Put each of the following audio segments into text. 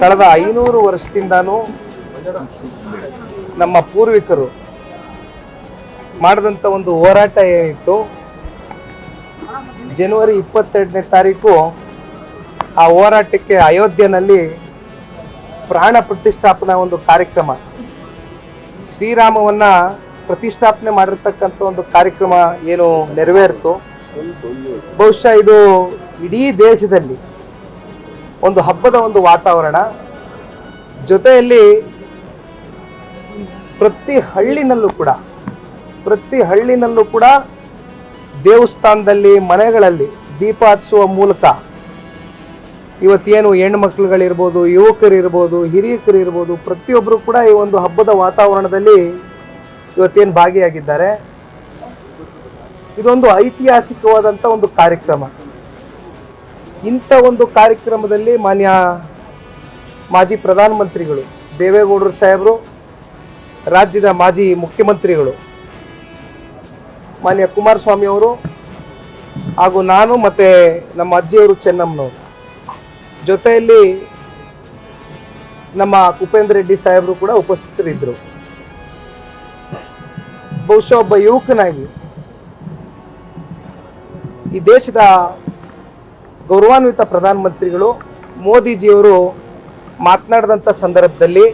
ಕಳೆದ 500 ವರ್ಷದಿಂದಾನು ನಮ್ಮ ಪೂರ್ವಿಕರು ಮಾಡಿದಂಥ ಒಂದು ಹೋರಾಟ ಏನಿತ್ತು, ಜನವರಿ 22ನೇ ತಾರೀಕು ಆ ಹೋರಾಟಕ್ಕೆ ಅಯೋಧ್ಯೆಯಲ್ಲಿ ಪ್ರಾಣ ಪ್ರತಿಷ್ಠಾಪನಾ ಒಂದು ಕಾರ್ಯಕ್ರಮ, ಶ್ರೀರಾಮವನ್ನ ಪ್ರತಿಷ್ಠಾಪನೆ ಮಾಡಿರ್ತಕ್ಕಂಥ ಒಂದು ಕಾರ್ಯಕ್ರಮ ಏನು ನೆರವೇರಿತು. ಬಹುಶಃ ಇದು ಇಡೀ ದೇಶದಲ್ಲಿ ಒಂದು ಹಬ್ಬದ ಒಂದು ವಾತಾವರಣ, ಜೊತೆಯಲ್ಲಿ ಪ್ರತಿ ಹಳ್ಳಿನಲ್ಲೂ ಕೂಡ ದೇವಸ್ಥಾನದಲ್ಲಿ, ಮನೆಗಳಲ್ಲಿ ದೀಪ ಹಚ್ಚುವ ಮೂಲಕ ಇವತ್ತೇನು ಹೆಣ್ಣು ಮಕ್ಕಳುಗಳಿರ್ಬೋದು, ಯುವಕರಿರ್ಬೋದು, ಹಿರಿಯಕರಿರ್ಬೋದು, ಪ್ರತಿಯೊಬ್ಬರು ಕೂಡ ಈ ಒಂದು ಹಬ್ಬದ ವಾತಾವರಣದಲ್ಲಿ ಇವತ್ತೇನು ಭಾಗಿಯಾಗಿದ್ದಾರೆ. ಇದೊಂದು ಐತಿಹಾಸಿಕವಾದಂಥ ಒಂದು ಕಾರ್ಯಕ್ರಮ. ಇಂಥ ಒಂದು ಕಾರ್ಯಕ್ರಮದಲ್ಲಿ ಮಾನ್ಯ ಮಾಜಿ ಪ್ರಧಾನಮಂತ್ರಿಗಳು ದೇವೇಗೌಡರು ಸಾಹೇಬರು, ರಾಜ್ಯದ ಮಾಜಿ ಮುಖ್ಯಮಂತ್ರಿಗಳು ಮಾನ್ಯ ಕುಮಾರಸ್ವಾಮಿ ಅವರು ಹಾಗೂ ನಾನು ಮತ್ತು ನಮ್ಮ ಅಜ್ಜಿಯವರು ಚೆನ್ನಮ್ಮನವರು, ಜೊತೆಯಲ್ಲಿ ನಮ್ಮ ಉಪೇಂದ್ರ ರೆಡ್ಡಿ ಸಾಹೇಬರು ಕೂಡ ಉಪಸ್ಥಿತರಿದ್ದರು. ಬಹುಶಃ ಒಬ್ಬ ಯುವಕನಾಗಿ ಈ ದೇಶದ ಗೌರವಾನ್ವಿತ ಪ್ರಧಾನಮಂತ್ರಿಗಳು ಮೋದಿಜಿಯವರು ಮಾತನಾಡಿದಂಥ ಸಂದರ್ಭದಲ್ಲಿ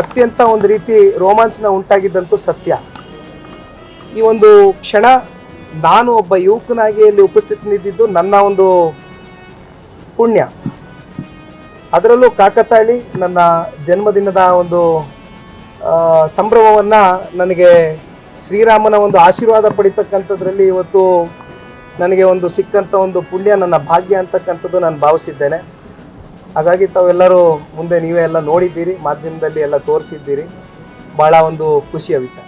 ಅತ್ಯಂತ ಒಂದು ರೀತಿ ರೋಮಾಂಚನ ಉಂಟಾಗಿದ್ದಂತೂ ಸತ್ಯ. ಈ ಒಂದು ಕ್ಷಣ ನಾನು ಒಬ್ಬ ಯುವಕನಾಗಿ ಇಲ್ಲಿ ಉಪಸ್ಥಿತನಿದ್ದು ನನ್ನ ಒಂದು ಪುಣ್ಯ. ಅದರಲ್ಲೂ ಕಾಕತಾಳಿ ನನ್ನ ಜನ್ಮದಿನದ ಒಂದು ಸಂಭ್ರಮವನ್ನು ನನಗೆ ಶ್ರೀರಾಮನ ಒಂದು ಆಶೀರ್ವಾದ ಪಡಿತಕ್ಕಂಥದ್ರಲ್ಲಿ ಇವತ್ತು ನನಗೆ ಒಂದು ಸಿಕ್ಕಂಥ ಒಂದು ಪುಣ್ಯ, ನನ್ನ ಭಾಗ್ಯ ಅಂತಕ್ಕಂಥದ್ದು ನಾನು ಭಾವಿಸಿದ್ದೇನೆ. ಹಾಗಾಗಿ ತಾವೆಲ್ಲರೂ ಮುಂದೆ ನೀವೇ ಎಲ್ಲ ನೋಡಿದ್ದೀರಿ, ಮಾಧ್ಯಮದಲ್ಲಿ ಎಲ್ಲ ತೋರಿಸಿದ್ದೀರಿ. ಭಾಳ ಒಂದು ಖುಷಿಯ ವಿಚಾರ.